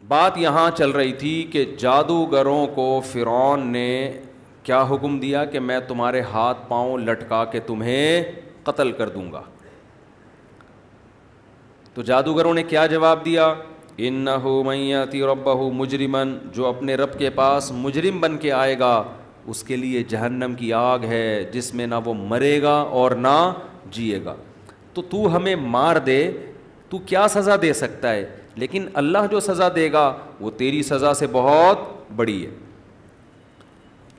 بات یہاں چل رہی تھی کہ جادوگروں کو فرعون نے کیا حکم دیا کہ میں تمہارے ہاتھ پاؤں لٹکا کے تمہیں قتل کر دوں گا. تو جادوگروں نے کیا جواب دیا؟ انہ من یاتی ربہ مجرمن، جو اپنے رب کے پاس مجرم بن کے آئے گا اس کے لیے جہنم کی آگ ہے جس میں نہ وہ مرے گا اور نہ جیے گا. تو ہمیں مار دے، تو کیا سزا دے سکتا ہے؟ لیکن اللہ جو سزا دے گا وہ تیری سزا سے بہت بڑی ہے.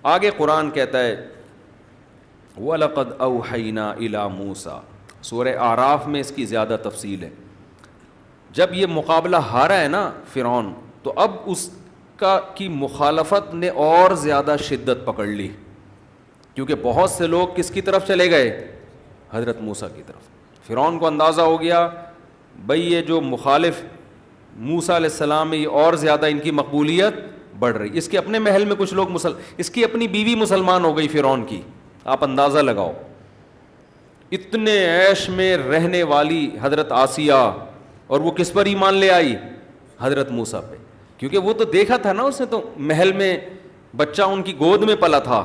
آگے قرآن کہتا ہے وَلَقَدْ أَوْحَيْنَا إِلَىٰ مُوسَىٰ، سورہ اعراف میں اس کی زیادہ تفصیل ہے. جب یہ مقابلہ ہارا ہے نا فرعون، تو اب اس کی مخالفت نے اور زیادہ شدت پکڑ لی، کیونکہ بہت سے لوگ کس کی طرف چلے گئے؟ حضرت موسیٰ کی طرف. فرعون کو اندازہ ہو گیا بھئی یہ جو مخالف موسیٰ علیہ السلام میں یہ اور زیادہ ان کی مقبولیت بڑھ رہی. اس کے اپنے محل میں کچھ لوگ اس کی اپنی بیوی مسلمان ہو گئی فرعون کی. آپ اندازہ لگاؤ، اتنے عیش میں رہنے والی حضرت آسیہ، اور وہ کس پر ایمان لے آئی؟ حضرت موسیٰ پہ. کیونکہ وہ تو دیکھا تھا نا اس نے، تو محل میں بچہ ان کی گود میں پلا تھا،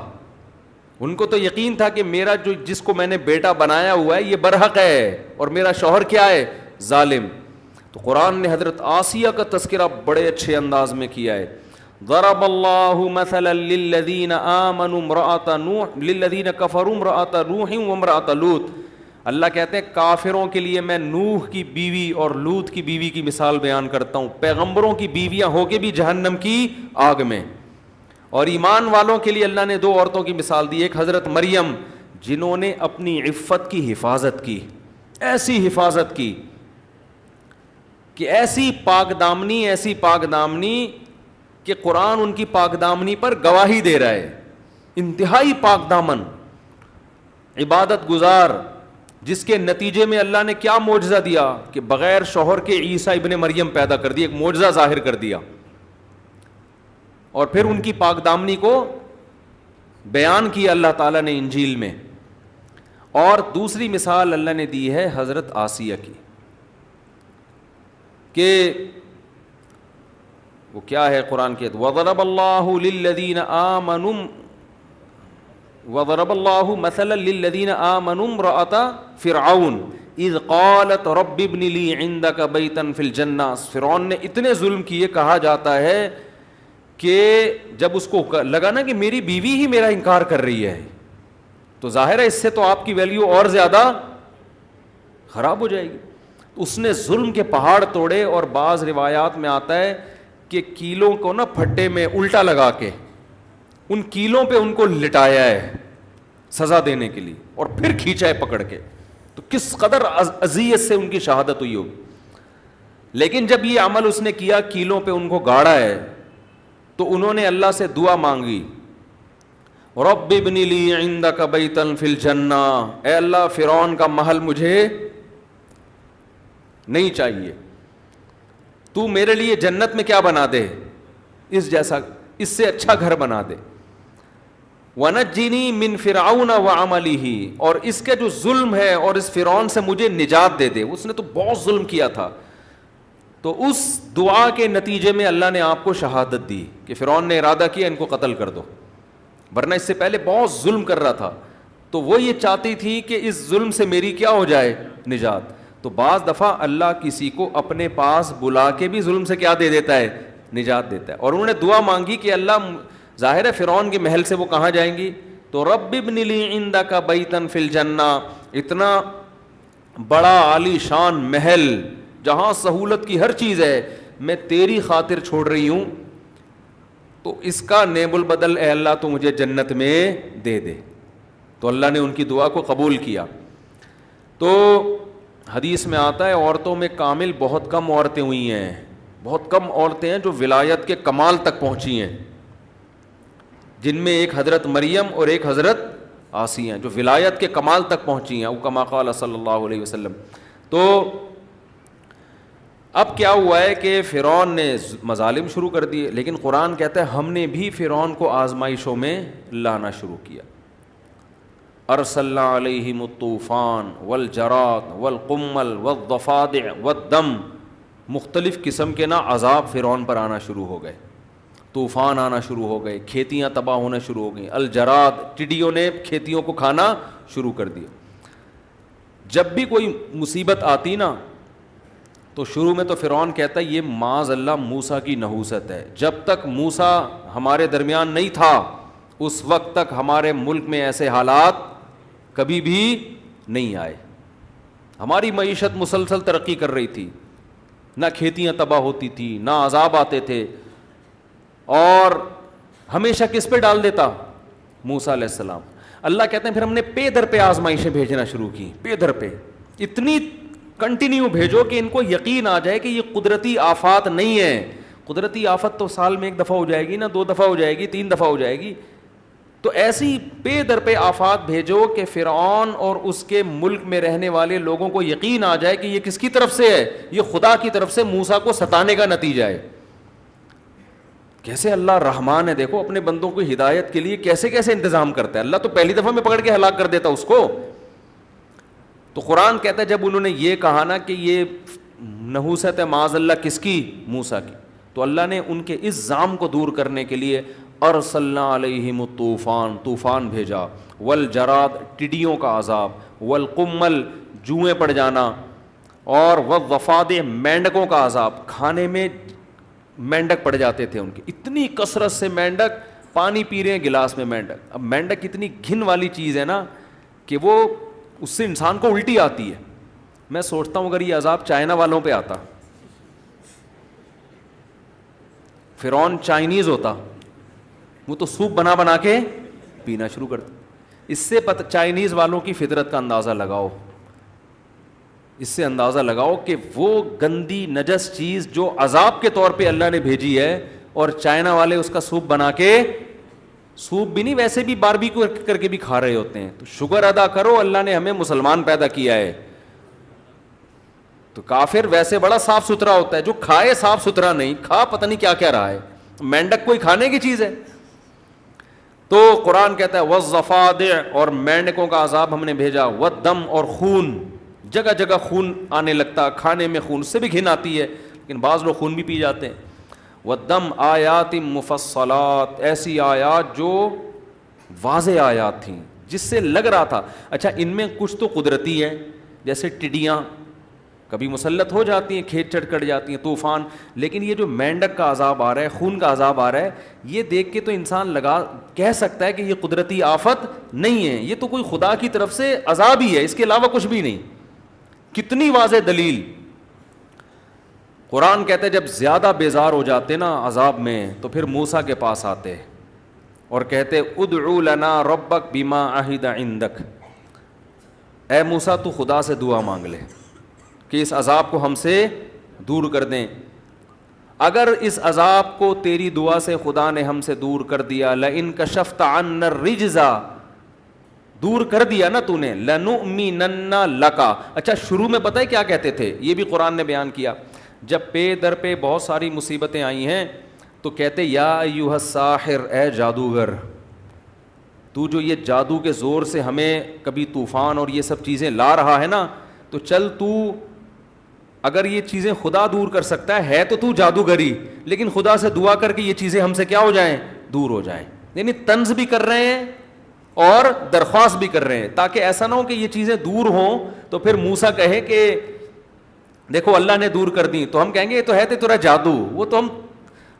ان کو تو یقین تھا کہ میرا جس کو میں نے بیٹا بنایا ہوا ہے یہ برحق ہے، اور میرا شوہر کیا ہے؟ ظالم. تو قرآن نے حضرت آسیہ کا تذکرہ بڑے اچھے انداز میں کیا ہے. ضرب اللہ مثلا للذین آمنوا امرأۃ نوح للذین کفروا امرأۃ نوح وامرأۃ لوط. اللہ کہتے ہیں کافروں کے لیے میں نوح کی بیوی اور لوط کی بیوی کی مثال بیان کرتا ہوں. پیغمبروں کی بیویاں ہو کے بھی جہنم کی آگ میں. اور ایمان والوں کے لیے اللہ نے دو عورتوں کی مثال دی. ایک حضرت مریم جنہوں نے اپنی عفت کی حفاظت کی، ایسی حفاظت کی کہ ایسی پاک دامنی کہ قرآن ان کی پاک دامنی پر گواہی دے رہا ہے. انتہائی پاک دامن، عبادت گزار، جس کے نتیجے میں اللہ نے کیا معجزہ دیا کہ بغیر شوہر کے عیسیٰ ابن مریم پیدا کر دیا، ایک معجزہ ظاہر کر دیا. اور پھر ان کی پاک دامنی کو بیان کیا اللہ تعالیٰ نے انجیل میں. اور دوسری مثال اللہ نے دی ہے حضرت آسیہ کی، کہ وہ کیا ہے قرآن کی وَضَرَبَ اللَّهُ لِلَّذِينَ آمَنُوا وَضَرَبَ اللَّهُ مَثَلًا لِلَّذِينَ آمَنُوا امْرَأَةَ فِرْعَوْنَ اِذْ قَالَتْ رَبِّ ابْنِ لِي عِندَكَ بَيْتًا فِي الْجَنَّةِ. فرعون نے اتنے ظلم کیے، کہا جاتا ہے کہ جب اس کو لگا نا کہ میری بیوی ہی میرا انکار کر رہی ہے، تو ظاہر ہے اس سے تو آپ کی ویلیو اور زیادہ خراب ہو جائے گی. اس نے ظلم کے پہاڑ توڑے. اور بعض روایات میں آتا ہے کہ کیلوں کو نا پھٹے میں الٹا لگا کے ان کیلوں پہ ان کو لٹایا ہے سزا دینے کے لیے، اور پھر کھینچا ہے پکڑ کے. تو کس قدر اذیت سے ان کی شہادت ہوئی ہوگی. لیکن جب یہ عمل اس نے کیا، کیلوں پہ ان کو گاڑا ہے، تو انہوں نے اللہ سے دعا مانگی رب ابن لی عندک بیتا فی الجنہ، اے اللہ فرعون کا محل مجھے نہیں چاہیے، تو میرے لیے جنت میں کیا بنا دے، اس جیسا، اس سے اچھا گھر بنا دے. وَنَجِّنِي مِن فِرْعَوْنَ وَعَمَلِهِ، اور اس کے جو ظلم ہے اور اس فرعون سے مجھے نجات دے دے. اس نے تو بہت ظلم کیا تھا. تو اس دعا کے نتیجے میں اللہ نے آپ کو شہادت دی کہ فرعون نے ارادہ کیا ان کو قتل کر دو، ورنہ اس سے پہلے بہت ظلم کر رہا تھا. تو وہ یہ چاہتی تھی کہ اس ظلم سے میری کیا ہو جائے، نجات. تو بعض دفعہ اللہ کسی کو اپنے پاس بلا کے بھی ظلم سے کیا دے دیتا ہے، نجات دیتا ہے. اور انہوں نے دعا مانگی کہ اللہ، ظاہر ہے فرعون کے محل سے وہ کہاں جائیں گی، تو رب ابن لی عندک بیتا فی الجنہ، اتنا بڑا عالی شان محل جہاں سہولت کی ہر چیز ہے، میں تیری خاطر چھوڑ رہی ہوں، تو اس کا نیب البدل اے اللہ تو مجھے جنت میں دے دے. تو اللہ نے ان کی دعا کو قبول کیا. تو حدیث میں آتا ہے عورتوں میں کامل بہت کم عورتیں ہوئی ہیں، بہت کم عورتیں ہیں جو ولایت کے کمال تک پہنچی ہیں، جن میں ایک حضرت مریم اور ایک حضرت آسیہ ہیں جو ولایت کے کمال تک پہنچی ہیں، او کما قال صلی اللہ علیہ وسلم. تو اب کیا ہوا ہے کہ فرعون نے مظالم شروع کر دیے، لیکن قرآن کہتا ہے ہم نے بھی فرعون کو آزمائشوں میں لانا شروع کیا. ارسلنا علیہم الطوفان والجراد والقمل والضفادع والدم مختلف قسم کے نا عذاب فرعون پر آنا شروع ہو گئے, طوفان آنا شروع ہو گئے, کھیتیاں تباہ ہونا شروع ہو گئیں, الجراد ٹڈیوں نے کھیتیوں کو کھانا شروع کر دیا. جب بھی کوئی مصیبت آتی نا تو شروع میں تو فرعون کہتا ہے یہ معاذ اللہ موسیٰ کی نحوست ہے, جب تک موسیٰ ہمارے درمیان نہیں تھا اس وقت تک ہمارے ملک میں ایسے حالات کبھی بھی نہیں آئے. ہماری معیشت مسلسل ترقی کر رہی تھی, نہ کھیتیاں تباہ ہوتی تھی, نہ عذاب آتے تھے, اور ہمیشہ کس پہ ڈال دیتا؟ موسیٰ علیہ السلام. اللہ کہتے ہیں پھر ہم نے پے در پہ آزمائشیں بھیجنا شروع کی, پے در پہ اتنی کنٹینیو بھیجو کہ ان کو یقین آ جائے کہ یہ قدرتی آفات نہیں ہے. قدرتی آفت تو سال میں 1 دفعہ ہو جائے گی نا, 2 دفعہ ہو جائے گی, 3 دفعہ ہو جائے گی. تو ایسی پے در پہ آفات بھیجو کہ فرعون اور اس کے ملک میں رہنے والے لوگوں کو یقین آ جائے کہ یہ کس کی طرف سے ہے, یہ خدا کی طرف سے موسیٰ کو ستانے کا نتیجہ ہے. کیسے اللہ رحمان ہے, دیکھو اپنے بندوں کو ہدایت کے لیے کیسے کیسے انتظام کرتا ہے. اللہ تو پہلی دفعہ میں پکڑ کے ہلاک کر دیتا اس کو. تو قرآن کہتا ہے جب انہوں نے یہ کہا نا کہ یہ نحوست ہے معاذ اللہ کس کی؟ موسیٰ کی, تو اللہ نے ان کے اس ظام کو دور کرنے کے لیے ارسلنا علیہم الطوفان, طوفان بھیجا, والجراد ٹڈیوں کا عذاب, والقمل جوئیں پڑ جانا, اور والضفادع مینڈکوں کا عذاب. کھانے میں مینڈک پڑ جاتے تھے ان کے, اتنی کثرت سے مینڈک, پانی پی رہے ہیں گلاس میں مینڈک. اب مینڈک اتنی گھن والی چیز ہے نا کہ وہ اس سے انسان کو الٹی آتی ہے. میں سوچتا ہوں اگر یہ عذاب چائنا والوں پہ آتا, فرعون چائنیز ہوتا, وہ تو سوپ بنا بنا کے پینا شروع کرتا. اس سے پتہ چائنیز والوں کی فطرت کا اندازہ لگاؤ, اس سے اندازہ لگاؤ کہ وہ گندی نجس چیز جو عذاب کے طور پہ اللہ نے بھیجی ہے, اور چائنا والے اس کا سوپ بنا کے, سوپ بھی نہیں ویسے بھی باربیکیو کر کے بھی کھا رہے ہوتے ہیں. تو شکر ادا کرو اللہ نے ہمیں مسلمان پیدا کیا ہے. تو کافر ویسے بڑا صاف ستھرا ہوتا ہے, جو کھائے صاف ستھرا نہیں, کھا پتہ نہیں کیا کیا رہا ہے. مینڈک کوئی کھانے کی چیز ہے؟ تو قرآن کہتا ہے والضفادع, اور مینڈکوں کا عذاب ہم نے بھیجا, والدم, اور خون, جگہ جگہ خون آنے لگتا, کھانے میں خون سے بھی گھن آتی ہے لیکن بعض لوگ خون بھی پی جاتے ہیں. والدم آیات مفصلات, ایسی آیات جو واضح آیات تھیں جس سے لگ رہا تھا اچھا ان میں کچھ تو قدرتی ہے, جیسے ٹڈیاں کبھی مسلط ہو جاتی ہیں, کھیت چڑھ کر جاتی ہیں, طوفان. لیکن یہ جو مینڈک کا عذاب آ رہا ہے, خون کا عذاب آ رہا ہے, یہ دیکھ کے تو انسان کہہ سکتا ہے کہ یہ قدرتی آفت نہیں ہے, یہ تو کوئی خدا کی طرف سے عذاب ہی ہے, اس کے علاوہ کچھ بھی نہیں. کتنی واضح دلیل. قرآن کہتے ہیں جب زیادہ بیزار ہو جاتے نا عذاب میں تو پھر موسیٰ کے پاس آتے اور کہتے ادعو لنا ربک بما عہد عندک, اے موسیٰ تو خدا سے دعا مانگ لے کہ اس عذاب کو ہم سے دور کر دیں. اگر اس عذاب کو تیری دعا سے خدا نے ہم سے دور کر دیا, لئن کشفت عنا الرجز, دور کر دیا نا تو نے, لنؤمنن لکا. اچھا شروع میں پتہ ہے کیا کہتے تھے, یہ بھی قرآن نے بیان کیا. جب پے در پہ بہت ساری مصیبتیں آئی ہیں تو کہتے یا ایھا الساحر, اے جادوگر, تو جو یہ جادو کے زور سے ہمیں کبھی طوفان اور یہ سب چیزیں لا رہا ہے نا, تو چل تو اگر یہ چیزیں خدا دور کر سکتا ہے تو جادوگری, لیکن خدا سے دعا کر کے یہ چیزیں ہم سے کیا ہو جائیں, دور ہو جائیں. یعنی طنز بھی کر رہے ہیں اور درخواست بھی کر رہے ہیں تاکہ ایسا نہ ہو کہ یہ چیزیں دور ہوں تو پھر موسیٰ کہے کہ دیکھو اللہ نے دور کر دی, تو ہم کہیں گے یہ تو ہے تیرا جادو. وہ تو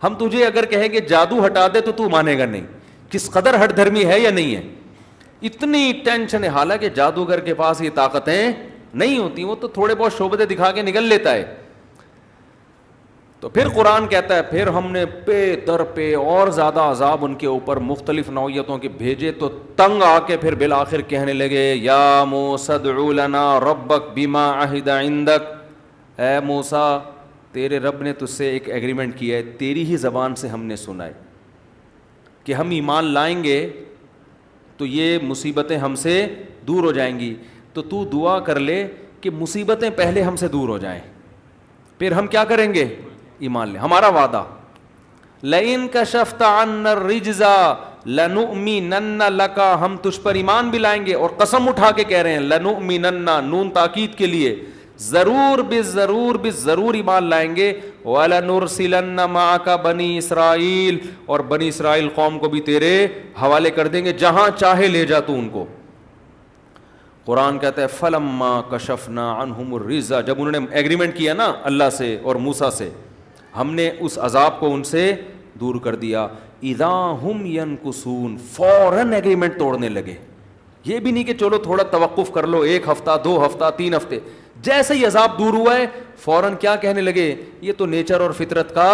ہم تجھے اگر کہیں کہ جادو ہٹا دے تو مانے گا نہیں. کس قدر ہٹ دھرمی ہے یا نہیں ہے, اتنی ٹینشن ہے. حالانکہ جادوگر کے پاس یہ طاقتیں نہیں ہوتی, وہ تو تھوڑے بہت شعبدے دکھا کے نکل لیتا ہے. تو پھر قرآن کہتا ہے پھر ہم نے پے در پہ اور زیادہ عذاب ان کے اوپر مختلف نوعیتوں کے بھیجے, تو تنگ آ کے پھر بالآخر کہنے لگے یا موسیٰ ادع لنا ربک بما عہد عندک, اے موسیٰ تیرے رب نے تجھ سے ایک ایگریمنٹ کیا ہے, تیری ہی زبان سے ہم نے سنا ہے کہ ہم ایمان لائیں گے تو یہ مصیبتیں ہم سے دور ہو جائیں گی. تو تو دعا کر لے کہ مصیبتیں پہلے ہم سے دور ہو جائیں, پھر ہم کیا کریں گے, ایمان لیں. ہمارا وعدہ لئن کشفت عنا الرجز لنؤمنن لک, ہم تجھ پر ایمان بھی لائیں گے. اور قسم اٹھا کے کہہ رہے ہیں لنؤمنن, نون تاکید کے لیے, ضرور ایمان لائیں گے. وَلَنُرْسِلَنَّ مَعَكَ بَنِي اسرائیل, اور بنی اسرائیل قوم کو بھی تیرے حوالے کر دیں گے, جہاں چاہے لے جا تو ان کو. قرآن کہتا ہے فَلَمَّا كَشَفْنَا عَنْهُمُ الرِّجْزَ, جب انہوں نے ایگریمنٹ کیا نا اللہ سے اور موسیٰ سے, ہم نے اس عذاب کو ان سے دور کر دیا. اِذَا هُمْ يَنْكُثُونَ, فوراً ایگریمنٹ توڑنے لگے. یہ بھی نہیں کہ چلو تھوڑا توقف کر لو, 1 ہفتہ 2 ہفتہ 3 ہفتے, جیسے ہی عذاب دور ہوا ہے فوراً کیا کہنے لگے, یہ تو نیچر اور فطرت کا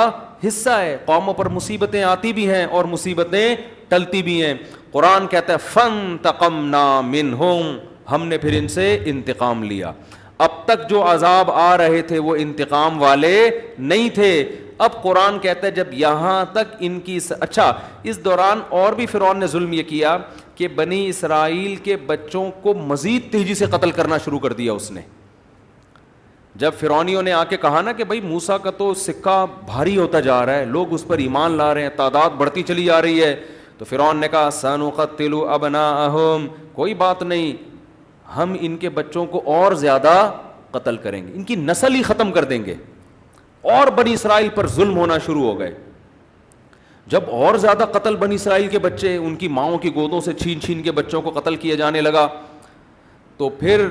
حصہ ہے, قوموں پر مصیبتیں آتی بھی ہیں اور مصیبتیں ٹلتی بھی ہیں. قرآن کہتا ہے فَانْتَقَمْنَا مِنْهُمْ, ہم نے پھر ان سے انتقام لیا. اب تک جو عذاب آ رہے تھے وہ انتقام والے نہیں تھے. اب قرآن کہتا ہے جب یہاں تک ان کی اچھا, اس دوران اور بھی فرعون نے ظلم یہ کیا کہ بنی اسرائیل کے بچوں کو مزید تیزی سے قتل کرنا شروع کر دیا اس نے. جب فرعونیوں نے آ کے کہا نا کہ بھائی موسیٰ کا تو سکہ بھاری ہوتا جا رہا ہے, لوگ اس پر ایمان لا رہے ہیں, تعداد بڑھتی چلی جا رہی ہے, تو فرعون نے کہا سَنُقَتِّلُ أَبْنَاءَهُمْ, کوئی بات نہیں, ہم ان کے بچوں کو اور زیادہ قتل کریں گے, ان کی نسل ہی ختم کر دیں گے. اور بنی اسرائیل پر ظلم ہونا شروع ہو گئے. جب اور زیادہ قتل بنی اسرائیل کے بچے ان کی ماؤں کی گودوں سے چھین چھین کے بچوں کو قتل کیا جانے لگا, تو پھر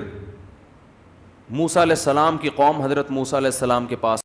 موسیٰ علیہ السلام کی قوم حضرت موسیٰ علیہ السلام کے پاس